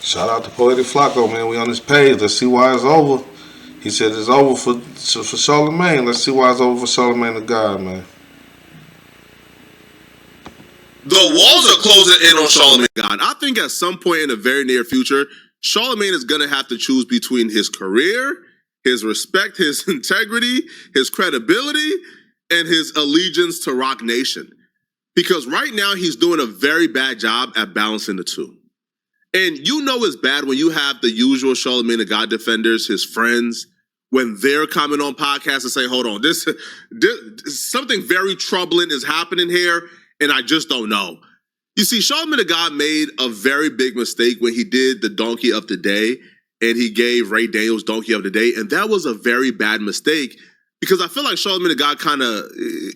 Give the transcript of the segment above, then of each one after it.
Shout out to Poetic Flacco, man. We on this page. Let's see why it's over. He said it's over for Charlemagne. Let's see why it's over for Charlemagne the God, man. The walls are closing in on Charlemagne the God. I think at some point in the very near future, Charlemagne is going to have to choose between his career, his respect, his integrity, his credibility, and his allegiance to Roc Nation. Because right now he's doing a very bad job at balancing the two. And you know it's bad when you have the usual Charlemagne the God defenders, his friends, when they're coming on podcasts and say, hold on, this something very troubling is happening here, and I just don't know. You see, Charlemagne the God made a very big mistake when he did the Donkey of the Day, and he gave Ray Daniels Donkey of the Day, and that was a very bad mistake, because I feel like Charlemagne the God kind of,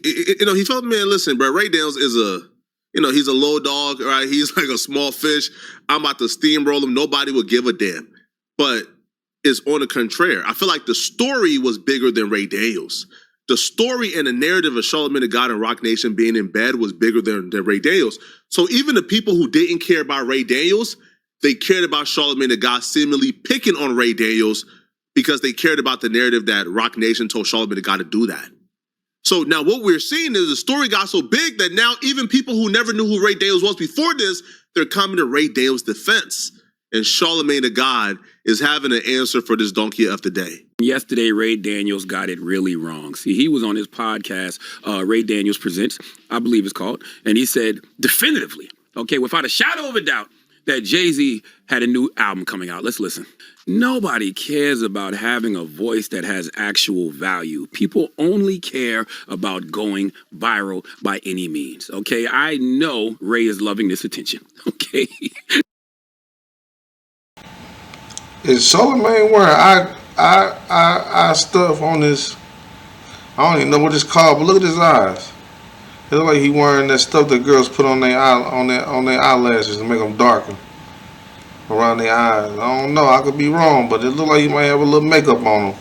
he felt, man, listen, bro, Ray Daniels is he's a low dog, right? He's like a small fish. I'm about to steamroll him. Nobody will give a damn. But it's on the contrary. I feel like the story was bigger than Ray Daniels. The story and the narrative of Charlemagne the God and Roc Nation being in bed was bigger than Ray Daniels. So even the people who didn't care about Ray Daniels, they cared about Charlemagne the God seemingly picking on Ray Daniels because they cared about the narrative that Roc Nation told Charlemagne the God to do that. So now what we're seeing is the story got so big that now even people who never knew who Ray Daniels was before this, they're coming to Ray Daniels' defense. And Charlemagne the God is having an answer for this Donkey of the Day. Yesterday, Ray Daniels got it really wrong. See, he was on his podcast, Ray Daniels Presents, I believe it's called, and he said definitively, okay, without a shadow of a doubt, that Jay-Z had a new album coming out. Let's listen. Nobody cares about having a voice that has actual value. People only care about going viral by any means, okay? I know Ray is loving this attention, okay? Is Charlemagne wearing I stuff on his, I don't even know what it's called, but look at his eyes. It looks like he wearing that stuff that girls put on their eyelashes to make them darken around their eyes. I don't know, I could be wrong, but it look like he might have a little makeup on him.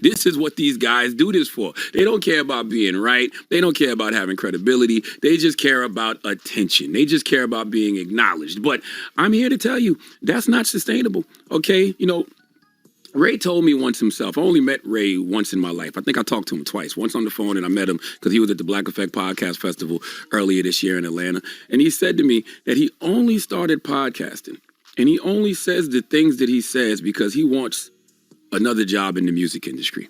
This is what these guys do this for. They don't care about being right. They don't care about having credibility. They just care about attention. They just care about being acknowledged. But I'm here to tell you, that's not sustainable, okay? You know, Ray told me once himself. I only met Ray once in my life. I think I talked to him twice. Once on the phone, and I met him because he was at the Black Effect Podcast Festival earlier this year in Atlanta. And he said to me that he only started podcasting, and he only says the things that he says because he wants another job in the music industry.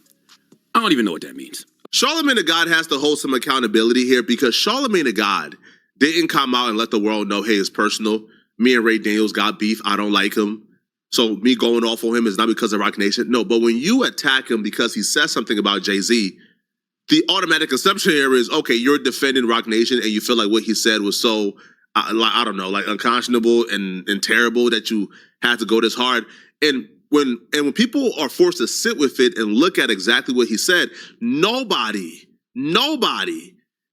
I don't even know what that means. Charlemagne the God has to hold some accountability here because Charlemagne the God didn't come out and let the world know, hey, it's personal. Me and Ray Daniels got beef. I don't like him. So me going off on him is not because of Roc Nation. No, but when you attack him because he says something about Jay-Z, the automatic assumption here is, okay, you're defending Roc Nation and you feel like what he said was so, I don't know, like unconscionable and terrible that you had to go this hard. And when people are forced to sit with it and look at exactly what he said, nobody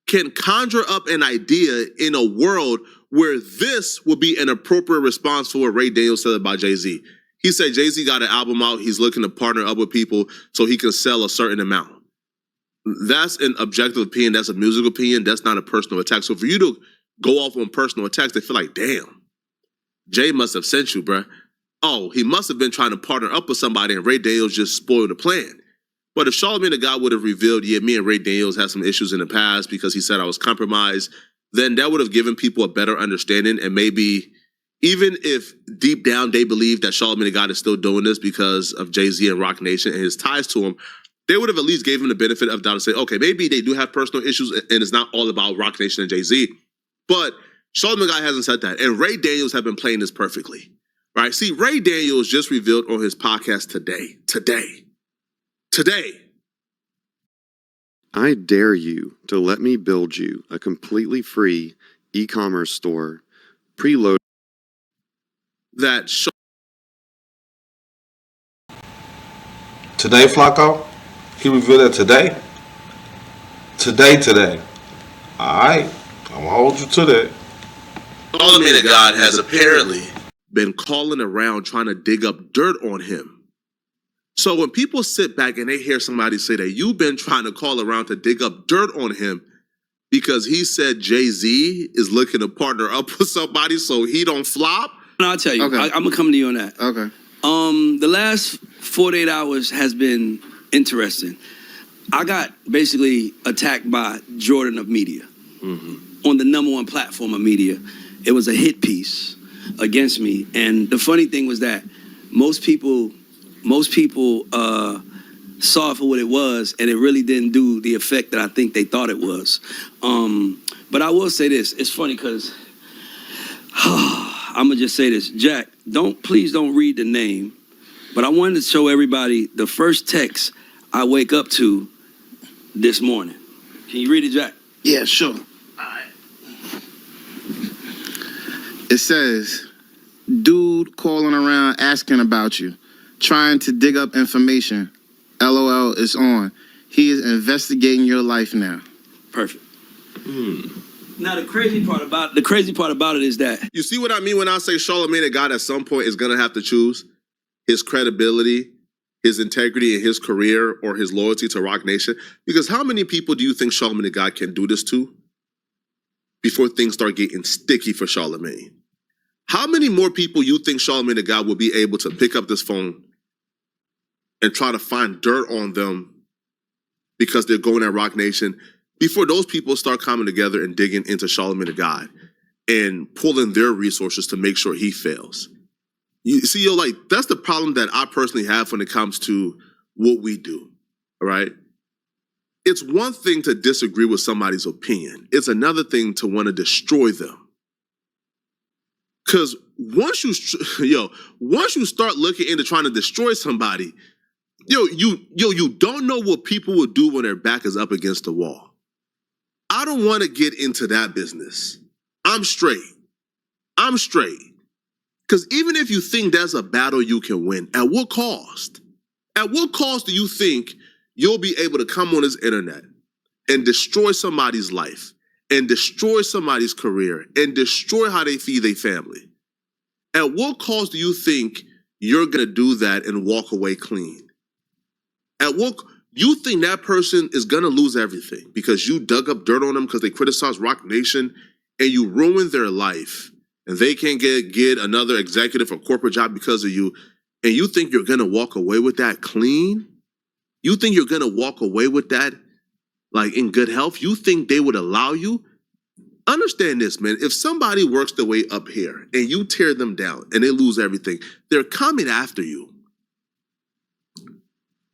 can conjure up an idea in a world where this would be an appropriate response for what Ray Daniels said about Jay-Z. He said Jay-Z got an album out. He's looking to partner up with people so he can sell a certain amount. That's an objective opinion. That's a musical opinion. That's not a personal attack. So for you to go off on personal attacks, they feel like, damn, Jay must have sent you, bruh. Oh, he must have been trying to partner up with somebody and Ray Daniels just spoiled the plan. But if Charlemagne the God would have revealed, yeah, me and Ray Daniels had some issues in the past because he said I was compromised, then that would have given people a better understanding. And maybe even if deep down they believe that Charlemagne the God is still doing this because of Jay-Z and Roc Nation and his ties to him, they would have at least gave him the benefit of doubt and say, okay, maybe they do have personal issues and it's not all about Roc Nation and Jay-Z. But Charlemagne the God hasn't said that. And Ray Daniels have been playing this perfectly. Right? See, Ray Daniels just revealed on his podcast today. I dare you to let me build you a completely free e-commerce store preloaded. That Today, Flacco? He revealed that today? Today. Alright, I'm gonna hold you to that. Charlemagne the God has apparently been calling around trying to dig up dirt on him. So when people sit back and they hear somebody say that you've been trying to call around to dig up dirt on him, because he said Jay-Z is looking to partner up with somebody so he don't flop? No, I'll tell you. Okay. I'm gonna come to you on that. Okay. The last 48 hours has been interesting. I got basically attacked by Jordan of media on the #1 platform of media. It was a hit piece against me, and the funny thing was that most people saw it for what it was, and it really didn't do the effect that I think they thought it was. But I will say this: it's funny because I'm gonna just say this, Jack. Please don't read the name, but I wanted to show everybody the first text I wake up to this morning. Can you read it, Jack? Yeah, sure. All right. It says, dude calling around asking about you, trying to dig up information. LOL is on. He is investigating your life now. Perfect. Now the crazy part about it is that You see what I mean when I say Charlemagne the God at some point is going to have to choose his credibility, his integrity in his career, or his loyalty to Roc Nation? Because how many people do you think Charlemagne the God can do this to before things start getting sticky for Charlemagne? How many more people you think Charlemagne the God will be able to pick up this phone and try to find dirt on them because they're going at Roc Nation before those people start coming together and digging into Charlemagne the God and pulling their resources to make sure he fails? You see, like, that's the problem that I personally have when it comes to what we do, all right? It's one thing to disagree with somebody's opinion. It's another thing to want to destroy them. Because once you start looking into trying to destroy somebody, you don't know what people will do when their back is up against the wall. I don't want to get into that business. I'm straight. Because even if you think there's a battle you can win, at what cost? At what cost do you think you'll be able to come on this internet and destroy somebody's life, and destroy somebody's career, and destroy how they feed their family? At what cost do you think you're going to do that and walk away clean? At what you think that person is going to lose everything because you dug up dirt on them because they criticized Roc Nation and you ruined their life and they can't get another executive or corporate job because of you, and you think you're going to walk away with that clean? You think you're going to walk away with that like in good health? You think they would allow you? Understand this, man. If somebody works their way up here and you tear them down and they lose everything, they're coming after you.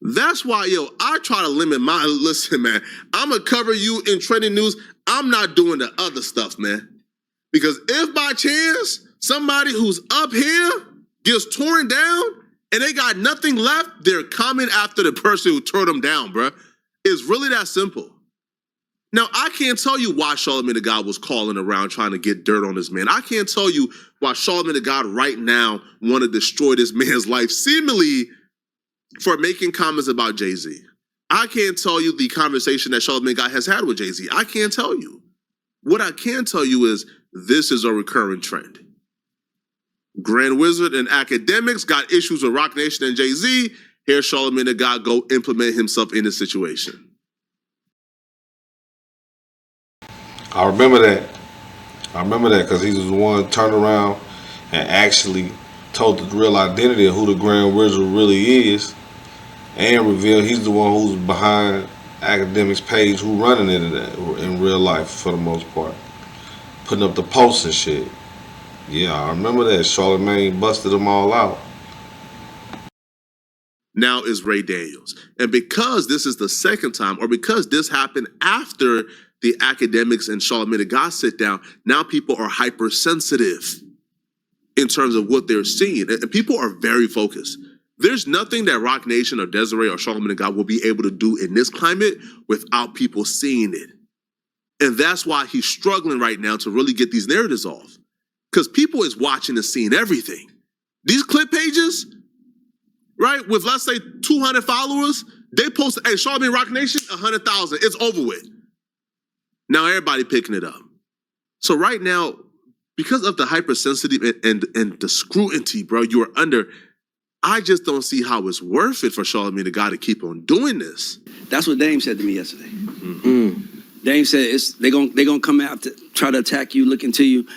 That's why, I try to limit listen, man, I'm going to cover you in trending news. I'm not doing the other stuff, man. Because if by chance somebody who's up here gets torn down and they got nothing left, they're coming after the person who tore them down, bro. It's really that simple. Now, I can't tell you why Charlemagne the God was calling around trying to get dirt on this man. I can't tell you why Charlemagne the God right now want to destroy this man's life, seemingly for making comments about Jay-Z. I can't tell you the conversation that Charlemagne the God has had with Jay-Z. I can't tell you. What I can tell you is this is a recurring trend. Grand Wizard and academics got issues with Roc Nation and Jay-Z. Here's Charlemagne the God go implement himself in this situation. I remember that because he was the one turned around and actually told the real identity of who the Grand Wizard really is, and revealed he's the one who's behind academics page, who running it in real life for the most part, putting up the posts and shit. Yeah, I remember that. Charlemagne busted them all out. Now is Ray Daniels. And because this is the second time, or because this happened after the academics and Charlemagne the God sit down, now people are hypersensitive in terms of what they're seeing. And people are very focused. There's nothing that Roc Nation or Desiree or Charlemagne the God will be able to do in this climate without people seeing it. And that's why he's struggling right now to really get these narratives off. Because people is watching and seeing everything. These clip pages, right, with let's say 200 followers, they post, hey, Charlemagne Roc Nation, 100,000. It's over with. Now everybody picking it up. So right now, because of the hypersensitive and the scrutiny, bro, you are under, I just don't see how it's worth it for Charlemagne the God to keep on doing this. that's what Dame said to me yesterday. Dame said they gonna come out to try to attack you, look into you.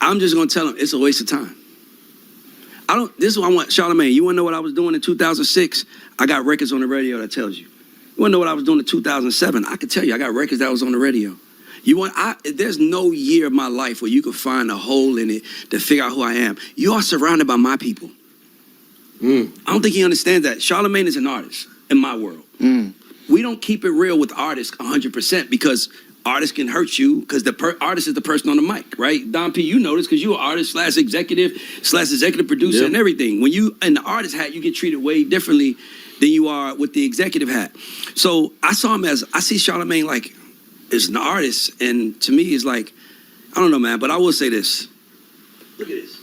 I'm just gonna tell them it's a waste of time. This is what I want, Charlamagne. You wanna know what I was doing in 2006? I got records on the radio that tells you. You wanna know what I was doing in 2007? I can tell you, I got records that was on the radio. There's no year of my life where you can find a hole in it to figure out who I am. You are surrounded by my people. I don't think he understands that. Charlamagne is an artist in my world. We don't keep it real with artists 100% because artists can hurt you because the artist is the person on the mic, right? Don P, you know this because you're an artist / executive producer and everything. When you in the artist hat, you get treated way differently than you are with the executive hat. So I see Charlamagne like as an artist, and to me it's like, I don't know, man, but I will say this. Look at this.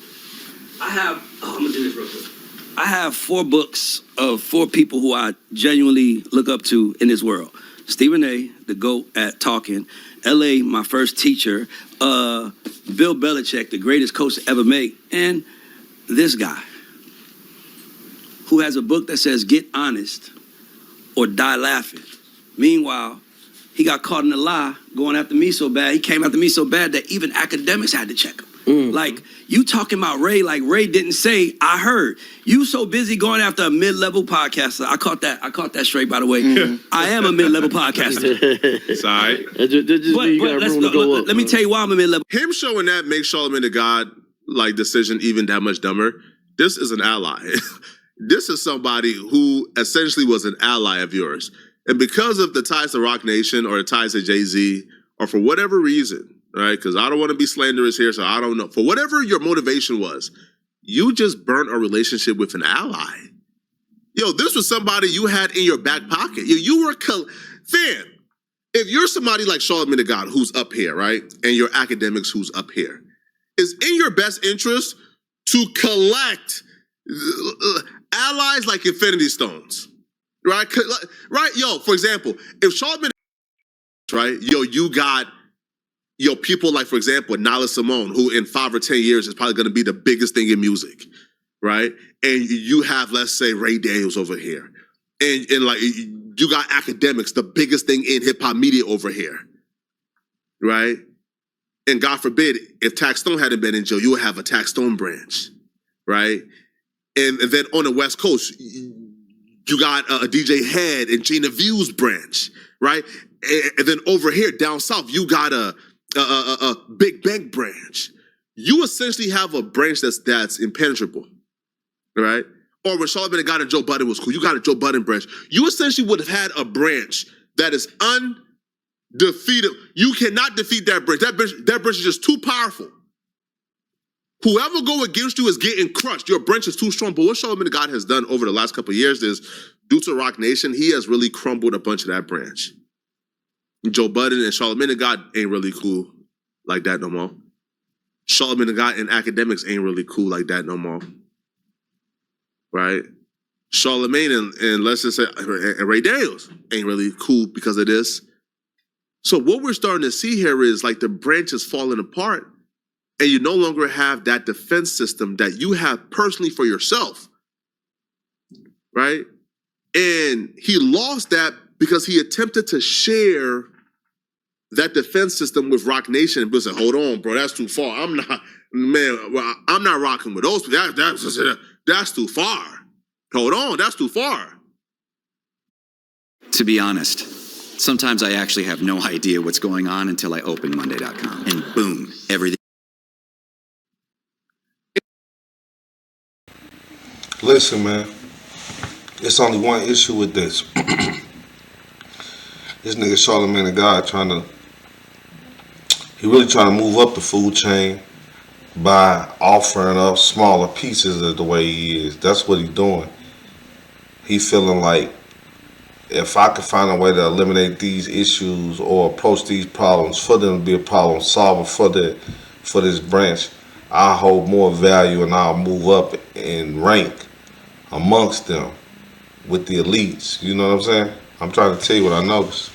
I'm gonna do this real quick. I have 4 books of 4 people who I genuinely look up to in this world. Stephen A., the GOAT at talking. L.A., my first teacher. Bill Belichick, the greatest coach to ever make. And this guy, who has a book that says, Get Honest or Die Laughing. Meanwhile, he got caught in a lie going after me so bad. He came after me so bad that even academics had to check him. Like, you talking about Ray like Ray didn't say, I heard. You so busy going after a mid-level podcaster. I caught that straight, by the way. I am a mid-level podcaster. It's all right. Let me tell you why I'm a mid-level. Him showing that makes Charlemagne the God like decision even that much dumber. This is an ally. This is somebody who essentially was an ally of yours. And because of the ties to Roc Nation or the ties to Jay-Z, or for whatever reason, right? Because I don't want to be slanderous here, so I don't know. For whatever your motivation was, you just burnt a relationship with an ally. Yo, this was somebody you had in your back pocket. You were fam. If you're somebody like Charlemagne the God who's up here, right, and your academics who's up here, it's in your best interest to collect allies like Infinity Stones, right? Right, yo. For example, if Charlemagne, right, yo, you got. People like, for example, Nala Simone, who in 5 or 10 years is probably going to be the biggest thing in music, right? And you have, let's say, Ray Daniels over here. And like, you got academics, the biggest thing in hip-hop media over here, right? And God forbid, if Tax Stone hadn't been in jail, you would have a Tax Stone branch, right? And then on the West Coast, you got a DJ Head and Gina View's branch, right? And then over here, down south, you got a Big Bang branch. You essentially have a branch that's impenetrable, right? Or when Charlamagne the God and Joe Budden was cool, you got a Joe Budden branch. You essentially would have had a branch that is undefeated. You cannot defeat that branch. That branch is just too powerful. Whoever go against you is getting crushed. Your branch is too strong. But what Charlamagne the God has done over the last couple of years is, due to Roc Nation, he has really crumbled a bunch of that branch. Joe Budden and Charlamagne the God ain't really cool like that no more. Charlamagne the God and academics ain't really cool like that no more. Right? Charlamagne and let's just say and Ray Daniels ain't really cool because of this. So what we're starting to see here is like the branch is falling apart and you no longer have that defense system that you have personally for yourself. Right? And he lost that because he attempted to share that defense system with Roc Nation, but said, "Hold on, bro, that's too far. I'm not rocking with those. That's too far. Hold on, that's too far." To be honest, sometimes I actually have no idea what's going on until I open Monday.com, and boom, everything. Listen, man. It's only one issue with this. This nigga Charlemagne the God he really trying to move up the food chain by offering up smaller pieces of the way he is. That's what he's doing. He feeling like, if I could find a way to eliminate these issues or approach these problems for them to be a problem solver for this branch, I'll hold more value and I'll move up in rank amongst them with the elites. You know what I'm saying? I'm trying to tell you what I noticed.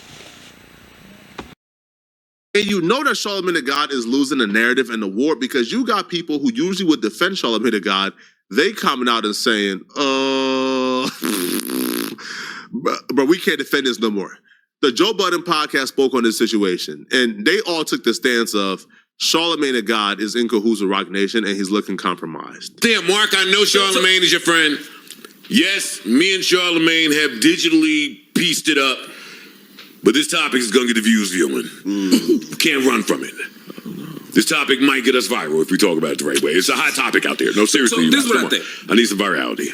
And you know that Charlemagne the God is losing the narrative and the war because you got people who usually would defend Charlemagne the God. They coming out and saying, but we can't defend this no more. the Joe Budden podcast spoke on this situation, and they all took the stance of Charlemagne the God is in cahoots with Roc Nation, and he's looking compromised. Damn, Mark, I know Charlemagne is your friend. Yes, me and Charlemagne have digitally pieced it up, but this topic is going to get the views viewing. Can't run from it. This topic might get us viral if we talk about it the right way. It's a hot topic out there. No, seriously. So this is what I think. I need some virality.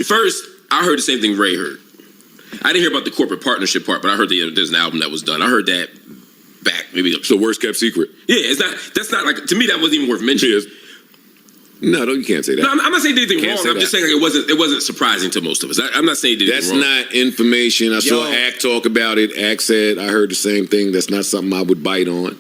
First, I heard the same thing Ray heard. I didn't hear about the corporate partnership part, but I heard there's an album that was done. I heard that back maybe. So worst kept secret. Yeah, that's not like, to me that wasn't even worth mentioning. No, you can't say that. No, I'm not saying anything Can't wrong. say I'm just saying like it wasn't surprising to most of us. I'm not saying anything That's wrong. not information. I saw Ack talk about it. Ack said, I heard the same thing. That's not something I would bite on.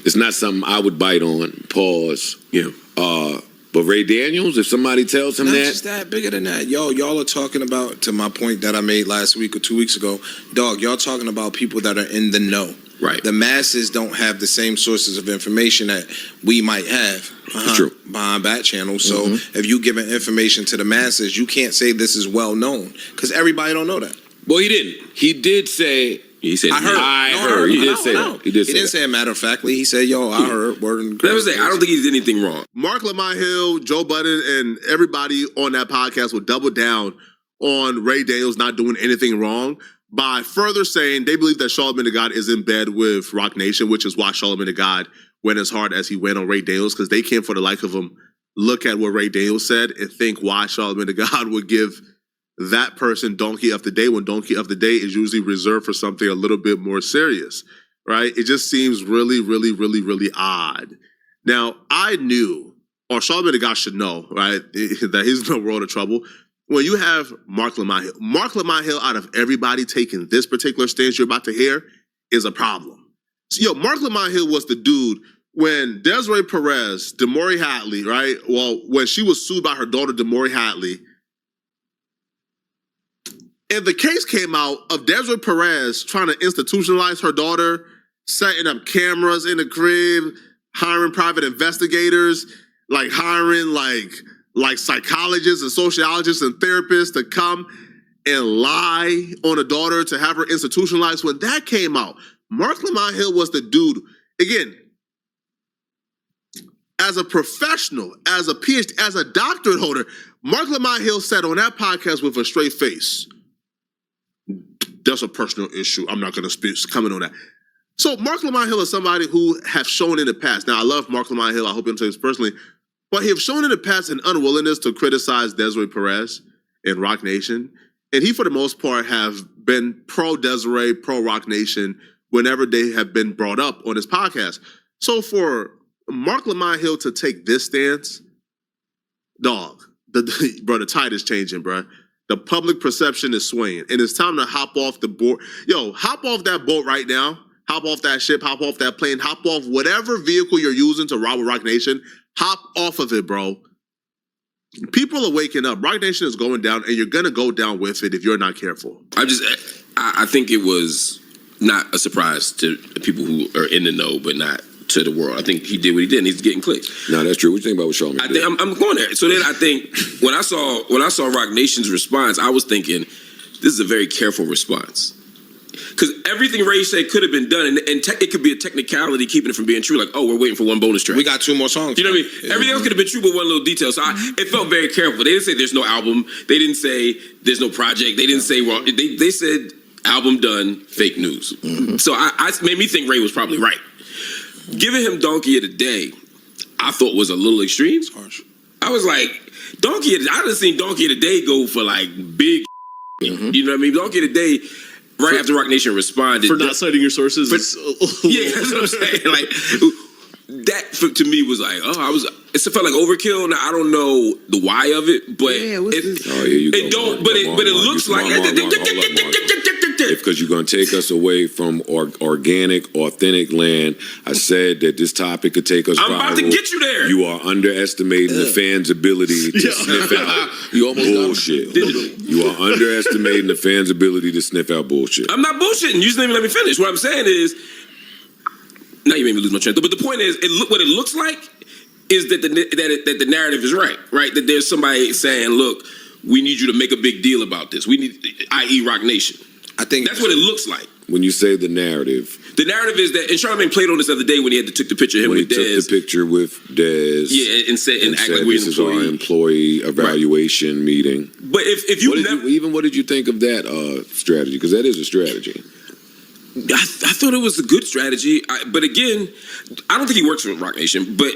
It's not something I would bite on. Pause. Yeah. But Ray Daniels, if somebody tells him Not that. just that, bigger than that. Y'all are talking about, to my point that I made last week or 2 weeks ago, dog, y'all talking about people that are in the know. Right. The masses don't have the same sources of information that we might have True. behind back channels. So if you giving information to the masses, you can't say this is well known because everybody don't know that. Well, he didn't. He did say. He said, I heard. I No, heard. He no, did say no. that. He did say didn't that. say it matter of factly. He said, yo, I heard word and That was it. I don't think he did anything wrong. Mark Lamont Hill, Joe Budden, and everybody on that podcast will double down on Ray Daniels not doing anything wrong by further saying they believe that Charlamagne the God is in bed with Roc Nation, which is why Charlamagne the God went as hard as he went on Ray Daniels, because they can't for the life of him look at what Ray Daniels said and think why Charlamagne the God would give that person Donkey of the Day when Donkey of the Day is usually reserved for something a little bit more serious, right? It just seems really, really, really, really odd. Now, I knew, or Charlamagne the God should know, right, that he's in a world of trouble. When you have Mark Lamont Hill out of everybody taking this particular stance you're about to hear is a problem. So, Mark Lamont Hill was the dude when Desiree Perez, Damori Hatley, right? Well, when she was sued by her daughter, Damori Hatley, and the case came out of Desiree Perez trying to institutionalize her daughter, setting up cameras in the crib, hiring private investigators, like hiring like psychologists and sociologists and therapists to come and lie on a daughter to have her institutionalized. When that came out, Mark Lamont Hill was the dude. Again, as a professional, as a PhD, as a doctorate holder, Mark Lamont Hill said on that podcast with a straight face, that's a personal issue. I'm not going to comment on that. So Mark Lamont Hill is somebody who have shown in the past. Now, I love Mark Lamont Hill. I hope you don't say this personally. But he have shown in the past an unwillingness to criticize Desiree Perez and Roc Nation. And he, for the most part, have been pro-Desiree, pro-Roc Nation whenever they have been brought up on his podcast. So for Mark Lamont Hill to take this stance, dog, the tide is changing, bro. The public perception is swaying. And it's time to hop off the board. Yo, hop off that boat right now. Hop off that ship. Hop off that plane. Hop off whatever vehicle you're using to rob with Roc Nation. Hop off of it, bro. People are waking up. Roc Nation is going down, and you're going to go down with it if you're not careful. I think it was not a surprise to people who are in the know, but not to the world. I think he did what he did, and he's getting clicks. No, that's true. What do you think about what Charlamagne did? I'm going there. So then I think when I saw Roc Nation's response, I was thinking this is a very careful response. Because everything Ray said could have been done, and it could be a technicality keeping it from being true. Like, oh, we're waiting for one bonus track. We got 2 more songs. You know what I mean? Yeah. Everything else could have been true, but one little detail. So it felt very careful. They didn't say there's no album. They didn't say there's no project. They didn't say wrong. They said album done, fake news. Mm-hmm. So I made me think Ray was probably right. Giving him Donkey of the Day, I thought was a little extreme. It's harsh. I was like, I done seen Donkey of the Day go for like big, you know what I mean? Donkey of the Day, right after Roc Nation responded. For not citing your sources. Yeah, that's what I'm saying. Like, that to me was like, it felt like overkill. Now, I don't know the why of it, but here you go. But it looks like because you're going to take us away from organic, authentic land. I said that this topic could take us viral. I'm about to get you there. You are underestimating the fans' ability to sniff out bullshit. You are underestimating the fans' ability to sniff out bullshit. I'm not bullshitting. You just didn't even let me finish. What I'm saying is, now you made me lose my train of thought. But the point is, what it looks like is that the narrative is right? That there's somebody saying, look, we need you to make a big deal about this. We need, i.e., Roc Nation. I think That's what it looks like. When you say the narrative, The narrative is that, and Charlamagne played on this the other day when he took the picture of him when he with Dez. took the picture with Dez, Yeah, and said act like we're this an is our employee. employee evaluation meeting. But if you what did you think of that strategy? Because that is a strategy. I thought it was a good strategy, but again, I don't think he works for Roc Nation. But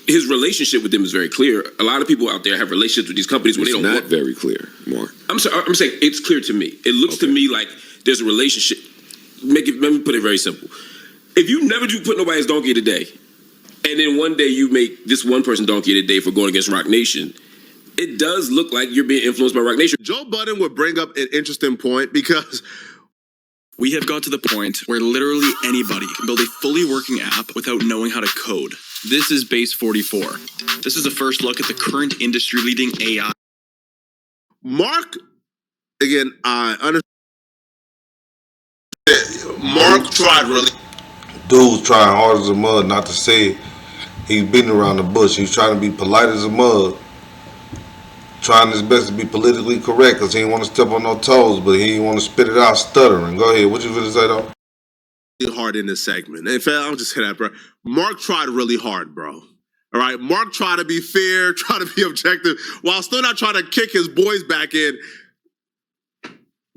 his relationship with them is very clear. A lot of people out there have relationships with these companies where It's they don't not work. very clear, Mark. I'm sorry. I'm saying it's clear to me. It looks to me like there's a relationship. Let me put it very simple. If you never do put nobody's donkey of the day, and then one day you make this one person donkey of the day for going against Roc Nation, it does look like you're being influenced by Roc Nation. Joe Budden would bring up an interesting point because we have got to the point where literally anybody can build a fully working app without knowing how to code. This is Base 44. This is a first look at the current industry-leading AI. Mark, again, I understand. Mark tried really. Dude's trying hard as a mud not to say it. He's beating around the bush. He's trying to be polite as a mud. Trying his best to be politically correct because he didn't want to step on no toes, but he didn't want to spit it out stuttering. Go ahead. What you gonna say though? Hard in this segment. In fact, I'll just say that, bro. Mark tried really hard, bro. All right, Mark tried to be fair, try to be objective, while still not trying to kick his boys back in.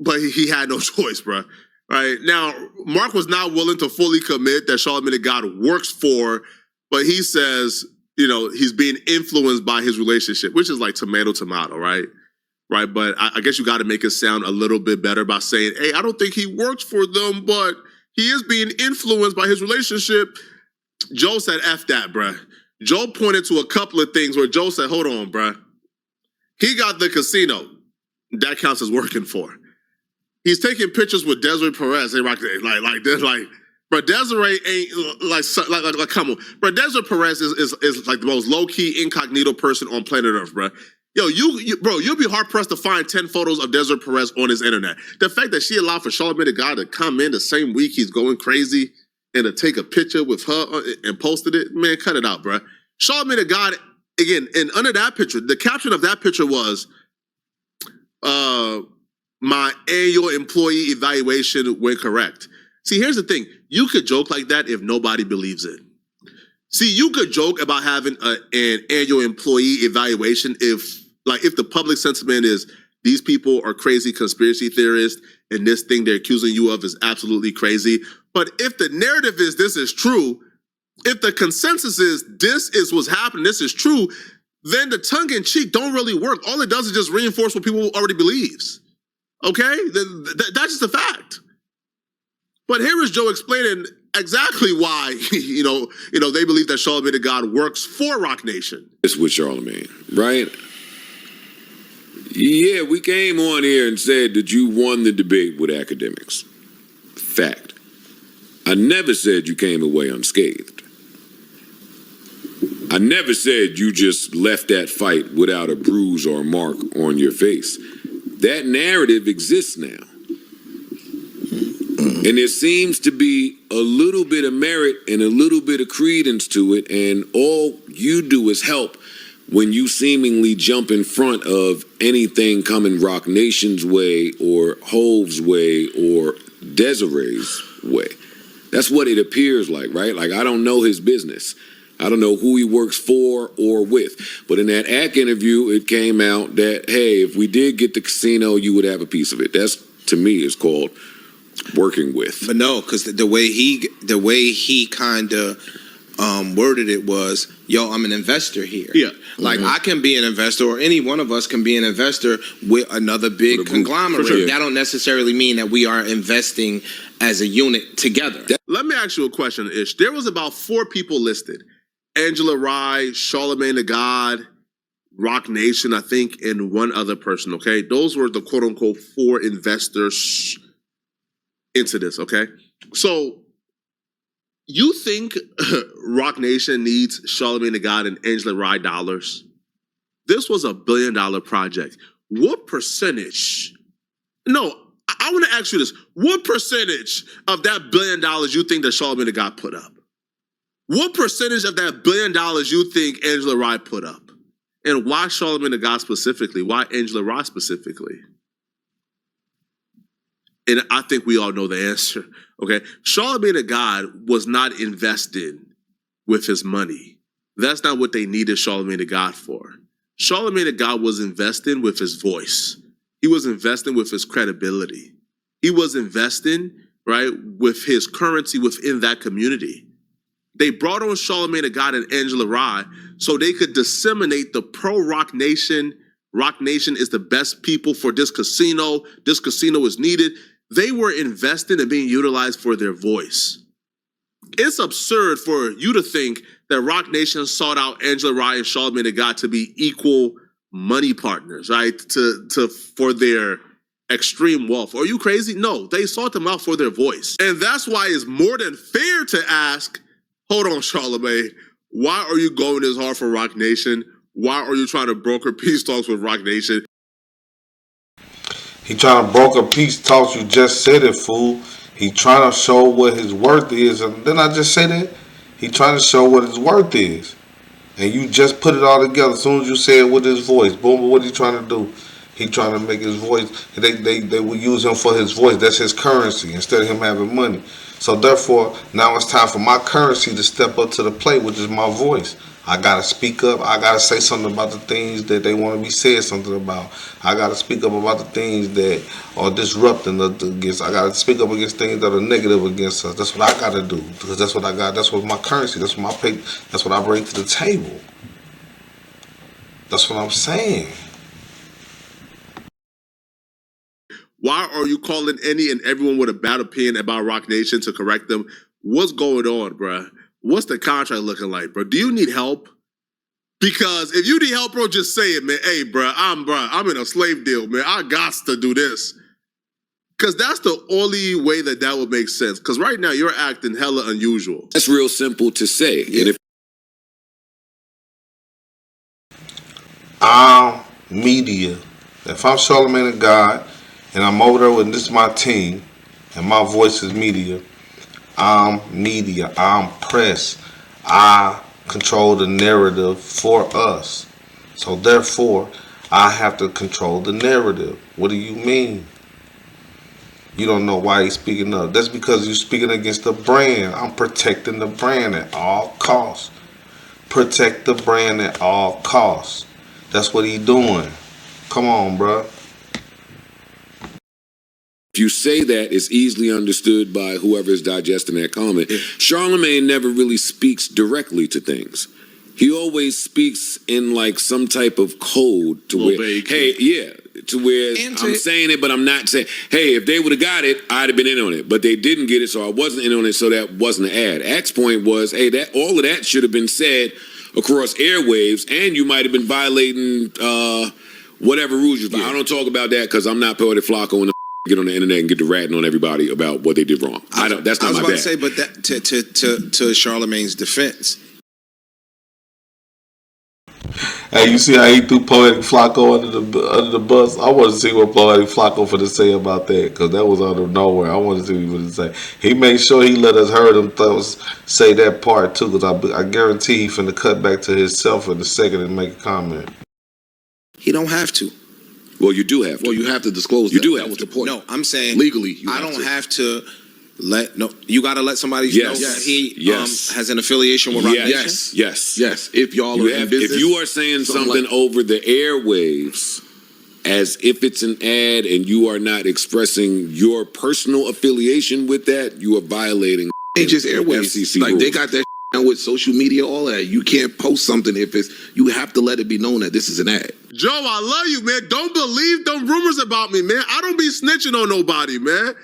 But he had no choice, bro. All right, now Mark was not willing to fully commit that Charlemagne the God works for, but he says, you know, he's being influenced by his relationship, which is like tomato, right? Right, but I guess you got to make it sound a little bit better by saying, hey, I don't think he works for them, but he is being influenced by his relationship. Joe said, F that, bruh. Joe pointed to a couple of things where Joe said, hold on, bruh. He got the casino. That counts as working for. He's taking pictures with Desiree Perez. Like, bro, Desiree ain't like come on. Bro, Desiree Perez is like the most low-key incognito person on planet Earth, bro. Yo, you'll be hard-pressed to find 10 photos of Desiree Perez on his internet. The fact that she allowed for Charlamagne the God to come in the same week he's going crazy and to take a picture with her and posted it, man, cut it out, bro. Charlamagne the God, again, and under that picture, the caption of that picture was, my annual employee evaluation went correct. See, here's the thing. You could joke like that if nobody believes it. See, you could joke about having an annual employee evaluation if the public sentiment is these people are crazy conspiracy theorists and this thing they're accusing you of is absolutely crazy. But if the narrative is this is true, if the consensus is this is what's happening, this is true, then the tongue-in-cheek don't really work. All it does is just reinforce what people already believes. Okay? That's just a fact. But here is Joe explaining exactly why, you know, they believe that Charlamagne the God works for Roc Nation. It's with Charlamagne, right? Yeah, we came on here and said that you won the debate with academics. Fact. I never said you came away unscathed. I never said you just left that fight without a bruise or a mark on your face. That narrative exists now. And there seems to be a little bit of merit and a little bit of credence to it, and all you do is help when you seemingly jump in front of anything coming Roc Nation's way or Hove's way or Desiree's way. That's what it appears like, right? Like, I don't know his business. I don't know who he works for or with. But in that ACK interview, it came out that, hey, if we did get the casino, you would have a piece of it. That's, to me, is called working with. But no, because the way he kind of worded it was, yo, I'm an investor here. Yeah. Like, I can be an investor, or any one of us can be an investor with another big conglomerate. Sure. That don't necessarily mean that we are investing as a unit together. Let me ask you a question, Ish. There was about 4 people listed. Angela Rye, Charlemagne the God, Roc Nation, I think, and one other person, okay? Those were the quote-unquote 4 investors into this, okay? So, you think Roc Nation needs Charlemagne the God and Angela Rye dollars? This was $1 billion project. What percentage? No, I want to ask you this. What percentage of that $1 billion you think that Charlemagne the God put up? What percentage of that $1 billion you think Angela Rye put up? And why Charlemagne the God specifically? Why Angela Rye specifically? And I think we all know the answer. Okay, Charlemagne the God was not invested with his money. That's not what they needed Charlemagne the God for. Charlemagne the God was investing with his voice. He was investing with his credibility. He was investing, right, with his currency within that community. They brought on Charlemagne the God and Angela Rye so they could disseminate the pro-Roc Nation. Roc Nation is the best people for this casino. This casino is needed. They were invested and being utilized for their voice. It's absurd for you to think that Roc Nation sought out Angela Rye and Charlemagne the God to be equal money partners, right? For their extreme wealth. Are you crazy? No, they sought them out for their voice. And that's why it's more than fair to ask, hold on, Charlemagne, why are you going this hard for Roc Nation? Why are you trying to broker peace talks with Roc Nation? He trying to broker peace talks. You just said it, fool. He trying to show what his worth is. And didn't I just say that? He trying to show what his worth is. And you just put it all together as soon as you say it with his voice. Boom, what he trying to do? He trying to make his voice. They will use him for his voice. That's his currency instead of him having money. So therefore, now it's time for my currency to step up to the plate, which is my voice. I gotta speak up. I gotta say something about the things that they want to be said something about. I gotta speak up about the things that are disrupting against. I gotta speak up against things that are negative against us. That's what I gotta do because that's what I got. That's what my currency. That's what my pay. That's what I bring to the table. That's what I'm saying. Why are you calling any and everyone with a bad opinion about Roc Nation to correct them? What's going on, bruh? What's the contract looking like, bro? Do you need help? Because if you need help, bro, just say it, man. Hey, I'm in a slave deal, man. I got to do this. Because that's the only way that would make sense. Because right now, you're acting hella unusual. That's real simple to say. Yeah. And if I'm media. If I'm Charlemagne the God and I'm over there with this my team and my voice is media, I'm media. I'm press. I control the narrative for us. So therefore, I have to control the narrative. What do you mean? You don't know why he's speaking up. That's because you're speaking against the brand. I'm protecting the brand at all costs. Protect the brand at all costs. That's what he's doing. Come on, bro. If you say that, it's easily understood by whoever is digesting that comment. Charlemagne never really speaks directly to things. He always speaks in like some type of code to where, hey, yeah, to where I'm saying it, but I'm not saying, hey, if they would have got it, I'd have been in on it. But they didn't get it, so I wasn't in on it, so that wasn't an ad. Axe point was, hey, that all of that should have been said across airwaves, and you might have been violating whatever rules you. I don't talk about that because I'm not Poetic Flacco and get on the internet and get to ratting on everybody about what they did wrong. That's not my bad. I was about to say, but that to Charlemagne's defense. Hey, you see how he threw Poetic Flacco under the bus? I want to see what Poetic Flacco for to say about that because that was out of nowhere. I want to see what he would say. He made sure he let us hear them say that part too because I guarantee he finna cut back to himself in a second and make a comment. He don't have to. Well, you do have to. Well, you have to disclose. You do have that was to. the point. No, I'm saying legally, I don't have to let you got to let somebody know that he has an affiliation with Roc Nation. Yes. If y'all are in business, if you are saying something over the airwaves as if it's an ad and you are not expressing your personal affiliation with that, you are violating just airwaves. FCC like rules. they got that now with social media, all that. You can't post something if it's. You have to let it be known that this is an ad. Joe, I love you, man. Don't believe them rumors about me, man. I don't be snitching on nobody, man.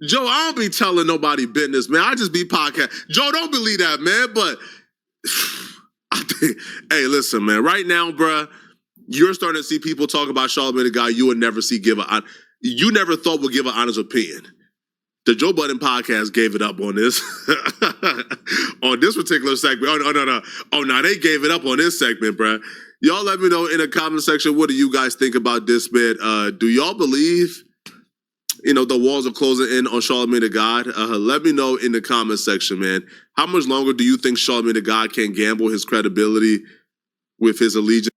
Joe, I don't be telling nobody business, man. I just be podcast. Joe, don't believe that, man. But I think, hey, listen, man. Right now, bruh, you're starting to see people talk about Charlamagne the God you would never see you never thought would give an honest opinion. The Joe Budden podcast gave it up on this. On this particular segment. Oh, no, they gave it up on this segment, bruh. Y'all let me know in the comment section, what do you guys think about this, man? Do y'all believe, the walls are closing in on Charlamagne the God? Let me know in the comment section, man. How much longer do you think Charlamagne the God can gamble his credibility with his allegiance?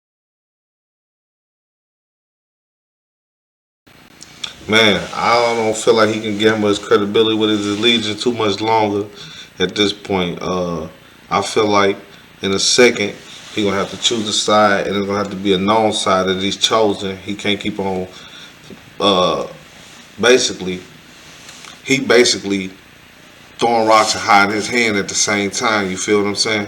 Man, I don't feel like he can get him his credibility with his allegiance too much longer at this point. I feel like in a second he gonna have to choose a side, and it's gonna have to be a known side that he's chosen. He can't keep on. Basically throwing rocks and hiding his hand at the same time. You feel what I'm saying?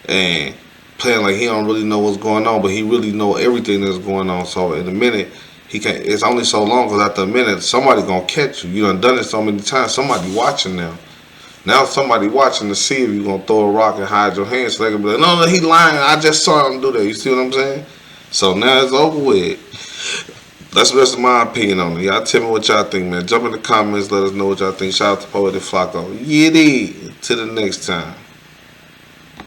And playing like he don't really know what's going on, but he really know everything that's going on. So in a minute, he can't. It's only so long, because after a minute, somebody gonna catch you. You done it so many times. Somebody watching now. Now somebody watching to see if you gonna throw a rock and hide your hand. So they gonna be like, no, he lying. I just saw him do that. You see what I'm saying? So now it's over with. That's the rest of my opinion on it. Y'all tell me what y'all think, man. Jump in the comments. Let us know what y'all think. Shout out to Poetic Flacco. Yiddy. Till the next time.